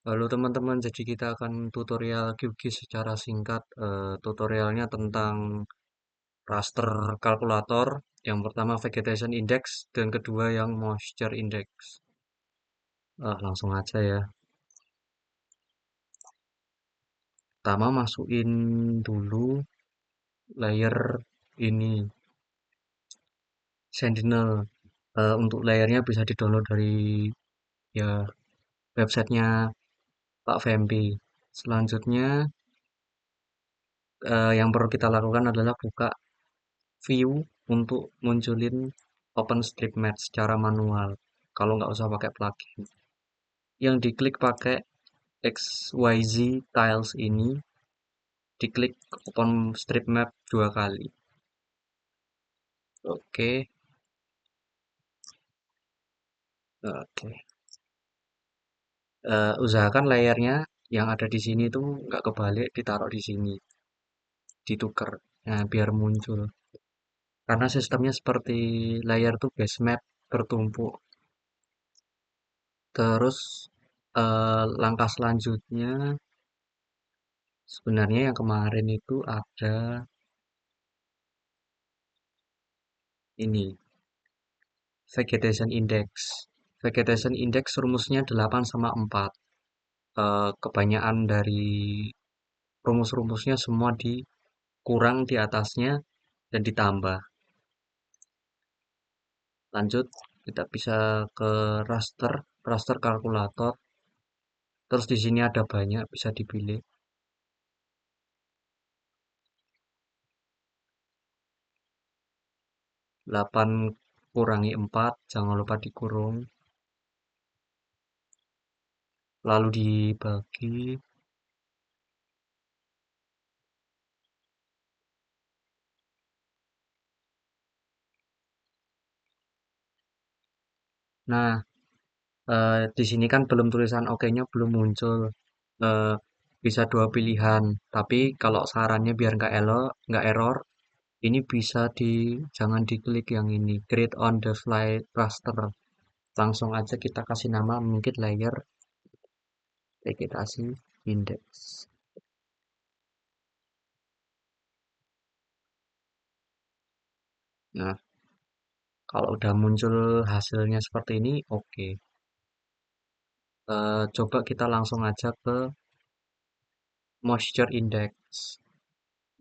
Halo teman-teman, jadi kita akan tutorial QGIS secara singkat. Tutorialnya tentang raster kalkulator. Yang pertama vegetation index dan kedua yang moisture index. Langsung aja ya. Pertama masukin dulu layer ini Sentinel. Untuk layernya bisa di-download dari ya websitenya Pak Fempi. Selanjutnya yang perlu kita lakukan adalah buka view untuk munculin OpenStreetMap secara manual kalau nggak usah pakai plugin. Yang diklik pakai XYZ tiles ini, diklik OpenStreetMap 2 kali. Oke, oke. Usahakan layarnya yang ada di sini tuh nggak kebalik, ditaruh di sini, ditukar. Nah, biar muncul. Karena sistemnya seperti layar tuh base map bertumpuk. Terus langkah selanjutnya sebenarnya yang kemarin itu ada ini, vegetation index. Vegetation index rumusnya 8 sama 4. Kebanyakan dari rumus-rumusnya semua dikurang di atasnya dan ditambah. Lanjut, kita bisa ke raster, raster kalkulator. Terus di sini ada banyak, bisa dipilih. 8 kurangi 4, jangan lupa dikurung. Lalu dibagi. Nah, di sini kan belum tulisan oke-nya belum muncul. Eh, Bisa dua pilihan. Tapi kalau sarannya biar nggak error, ini bisa jangan diklik yang ini, create on the fly raster. Langsung aja kita kasih nama mungkin layer vegetasi index. Nah, kalau udah muncul hasilnya seperti ini, oke. Coba kita langsung aja ke moisture index.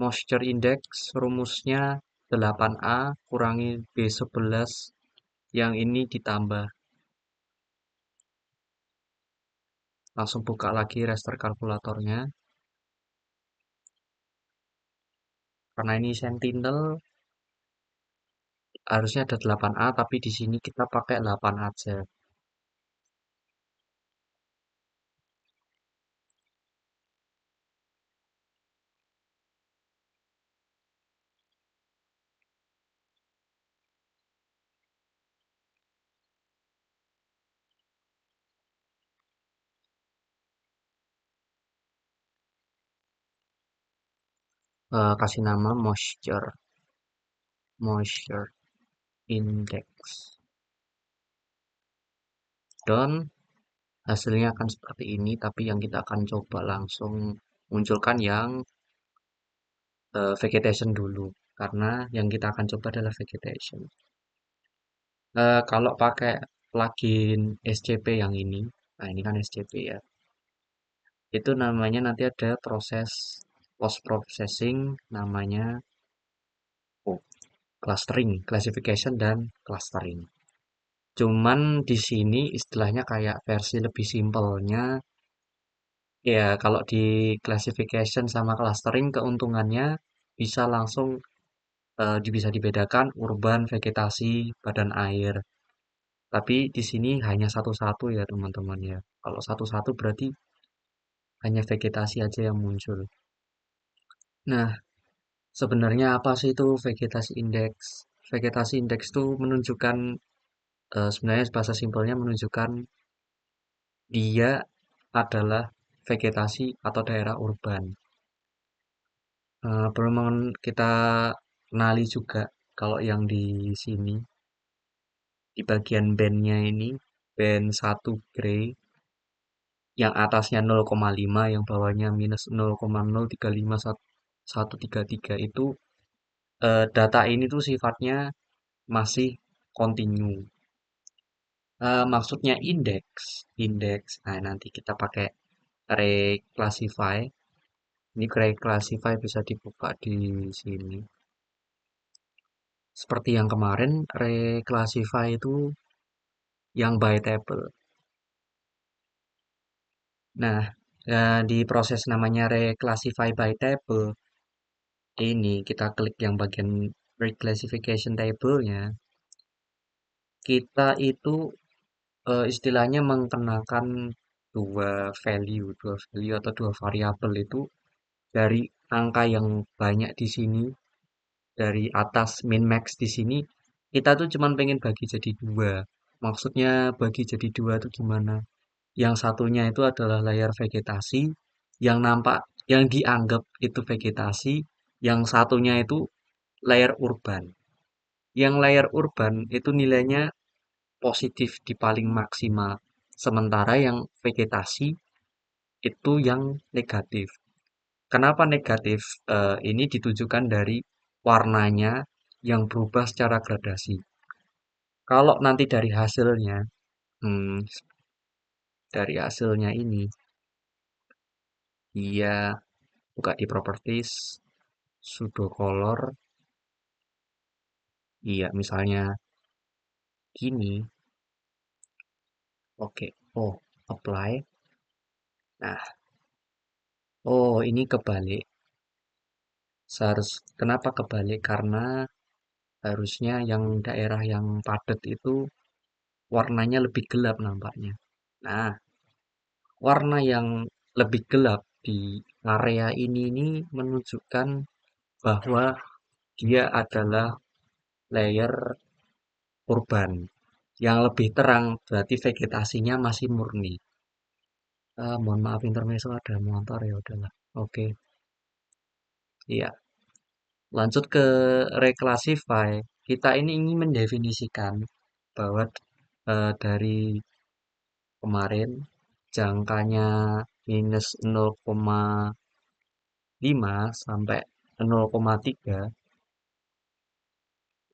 Moisture index rumusnya 8A kurangi B11 yang ini ditambah. Langsung buka lagi raster kalkulatornya. Karena ini Sentinel harusnya ada 8A tapi di sini kita pakai 8 aja. Kasih nama moisture index. Dan hasilnya akan seperti ini tapi yang kita akan coba langsung munculkan yang vegetation dulu karena yang kita akan coba adalah vegetation. Kalau pakai plugin SCP yang ini, nah ini kan SCP ya, itu namanya nanti ada proses post processing namanya oh, clustering, classification dan clustering. Cuman di sini istilahnya kayak versi lebih simpelnya ya kalau di classification sama clustering keuntungannya bisa langsung bisa dibedakan urban, vegetasi, badan air. Tapi di sini hanya satu-satu ya teman-teman ya. Kalau satu-satu berarti hanya vegetasi aja yang muncul. Nah, sebenarnya apa sih itu vegetasi indeks? Vegetasi indeks itu menunjukkan sebenarnya bahasa simpelnya menunjukkan dia adalah vegetasi atau daerah urban. Perlu kita kenali juga kalau yang di sini di bagian bandnya ini band 1 grey yang atasnya 0,5, yang bawahnya minus 0,035133 itu data ini tuh sifatnya masih continue. Maksudnya indeks, indeks. Nah, nanti kita pakai reclassify. Ini reclassify bisa dibuka di sini. Seperti yang kemarin, reclassify itu yang by table. Nah, di proses namanya reclassify by table, ini kita klik yang bagian reclassification table-nya. Kita itu istilahnya mengenakan dua value atau dua variabel itu dari angka yang banyak di sini, dari atas min max di sini, kita tuh cuman pengen bagi jadi dua. Maksudnya bagi jadi dua itu gimana? Yang satunya itu adalah layar vegetasi, yang nampak, yang dianggap itu vegetasi, yang satunya itu layar urban. Yang layar urban itu nilainya positif di paling maksimal, sementara yang vegetasi itu yang negatif. Kenapa negatif? Ini ditujukan dari warnanya yang berubah secara gradasi. Kalau nanti hmm, dari hasilnya ini, dia buka di properties, pseudo color, iya misalnya gini, oke, oh apply, nah, oh ini kebalik, kenapa kebalik? Karena harusnya yang daerah yang padat itu warnanya lebih gelap nampaknya. Nah, warna yang lebih gelap di area ini menunjukkan bahwa dia adalah layer urban. Yang lebih terang berarti vegetasinya masih murni. Mohon maaf intermezzo ada motor ya udahlah. Oke, iya. Lanjut ke reclassify. Kita ini ingin mendefinisikan bahwa dari kemarin jangkanya minus 0,5 sampai 0,3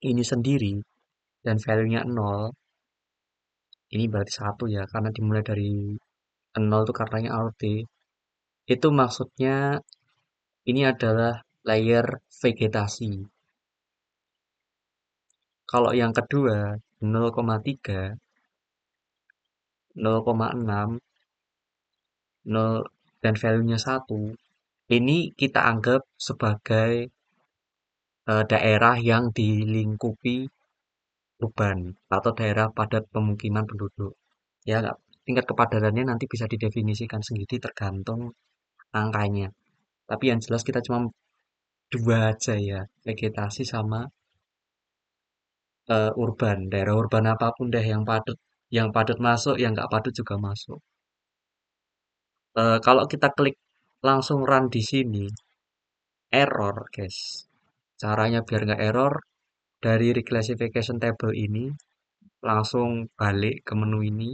ini sendiri dan value-nya 0, ini berarti satu ya karena dimulai dari 0 itu katanya ALT. Itu maksudnya ini adalah layer vegetasi. Kalau yang kedua 0,3, 0,6, 0 dan value-nya 1, ini kita anggap sebagai daerah yang dilingkupi urban atau daerah padat pemukiman penduduk. Ya, tingkat kepadatannya nanti bisa didefinisikan sendiri tergantung angkanya. Tapi yang jelas kita cuma dua aja ya, vegetasi sama urban. Daerah urban apapun deh yang padat masuk, yang nggak padat juga masuk. Kalau kita klik langsung run di sini, error, guys. Caranya biar nggak error, dari reclassification table ini langsung balik ke menu ini,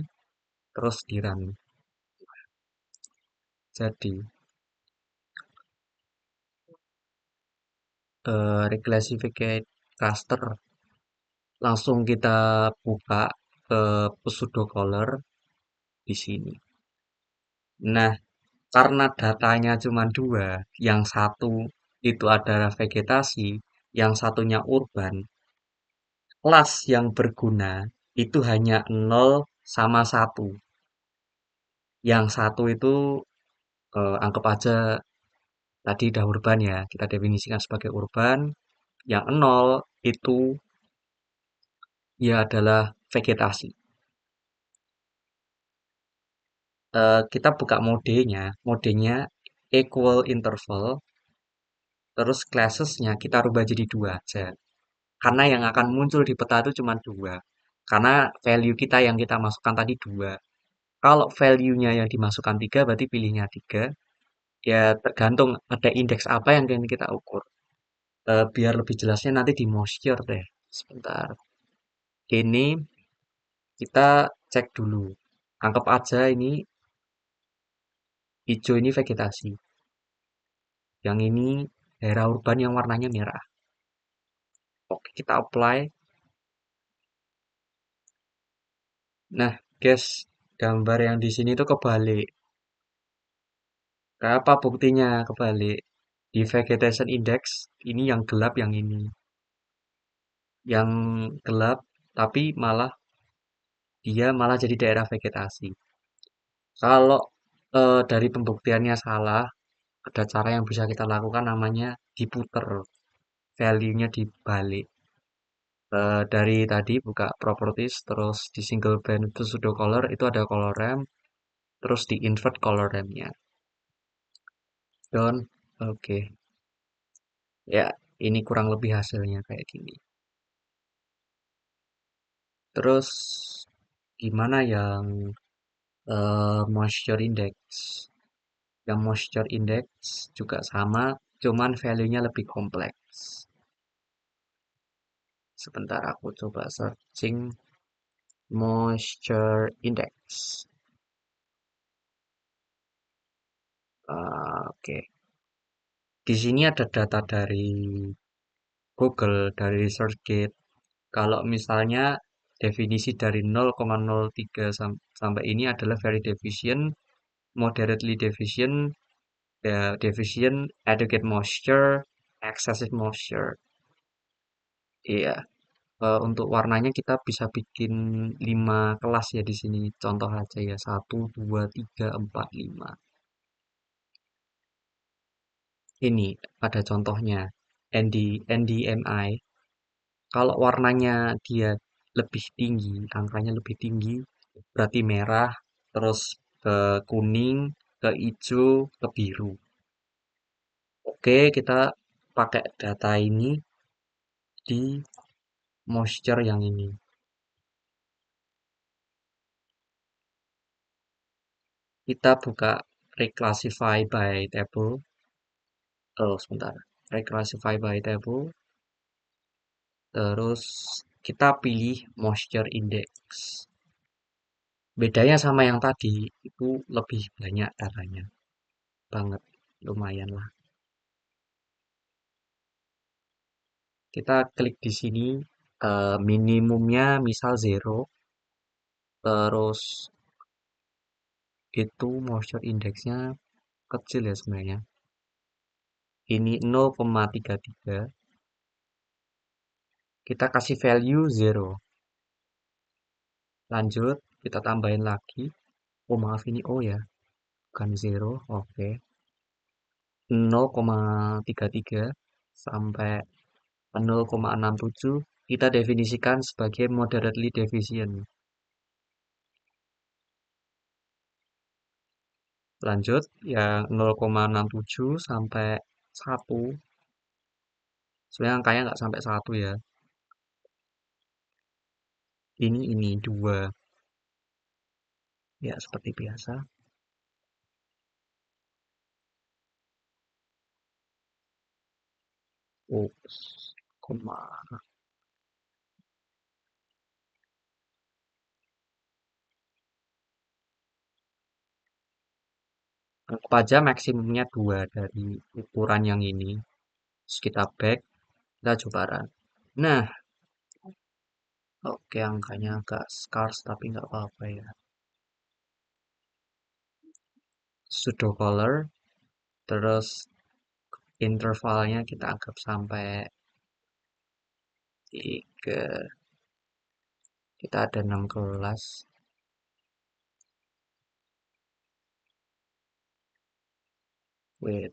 terus di run. Jadi, reclassificate cluster langsung kita buka ke pseudo color di sini. Nah, karena datanya cuma dua, yang satu itu adalah vegetasi, yang satunya urban, kelas yang berguna itu hanya 0 sama 1. Yang satu itu anggap aja tadi udah urban ya, kita definisikan sebagai urban. Yang 0 itu ya adalah vegetasi. Kita buka modenya equal interval, terus classesnya kita rubah jadi dua aja. Karena yang akan muncul di peta itu cuma dua. Karena value kita yang kita masukkan tadi dua. Kalau value-nya yang dimasukkan tiga, berarti pilihnya tiga. Ya tergantung ada indeks apa yang ingin kita ukur. Biar lebih jelasnya nanti di moisture deh. Sebentar. Ini kita cek dulu. Anggap aja ini Hijau ini vegetasi. Yang ini daerah urban yang warnanya merah. Oke, kita apply. Nah, guys, gambar yang di sini tuh kebalik. Apa buktinya kebalik? Di vegetation index, ini yang gelap yang ini. Yang gelap, tapi dia malah jadi daerah vegetasi. Kalau dari pembuktiannya salah, ada cara yang bisa kita lakukan namanya diputer, value-nya dibalik. Dari tadi buka properties, terus di single band itu pseudo color, itu ada color ramp, terus di invert color ramp-nya. Down, oke. Ya, ini kurang lebih hasilnya kayak gini. Terus gimana yang moisture index? Yang moisture index juga sama, cuman value-nya lebih kompleks. Sebentar aku coba searching moisture index. Oke. Di sini ada data dari Google, dari ResearchGate. Kalau misalnya definisi dari 0,03 sampai ini adalah very deficient, moderately deficient, ya, deficient, adequate moisture, excessive moisture. Iya, untuk warnanya kita bisa bikin 5 kelas ya di sini. Contoh aja ya, 1, 2, 3, 4, 5. Ini ada contohnya. NDMI. Kalau warnanya dia lebih tinggi, angkanya lebih tinggi, berarti merah, terus ke kuning, ke hijau, ke biru. Oke, kita pakai data ini di moisture yang ini. Kita buka reclassify by table. Oh, sebentar. Reclassify by table. Terus kita pilih moisture index. Bedanya sama yang tadi, itu lebih banyak datanya. Banget. Lumayan lah. Kita klik di sini, minimumnya misal 0, terus itu moisture indexnya kecil ya sebenarnya. Ini 0,33. Kita kasih value 0. Lanjut, kita tambahin lagi. Oh maaf ini O ya, bukan 0. Oke. 0,33 sampai 0,67 kita definisikan sebagai moderately deficient. Lanjut, yang 0,67 sampai 1. Sebenarnya angkanya nggak sampai 1 ya. Ini 2. Ya, seperti biasa. Ups, koma. Anggap aja maksimumnya 2 dari ukuran yang ini. Terus kita back, kita coba run. Nah, oke angkanya agak scarce tapi nggak apa-apa ya. Pseudo color, terus intervalnya kita anggap sampai 3. Kita ada 6 kelas. Wait.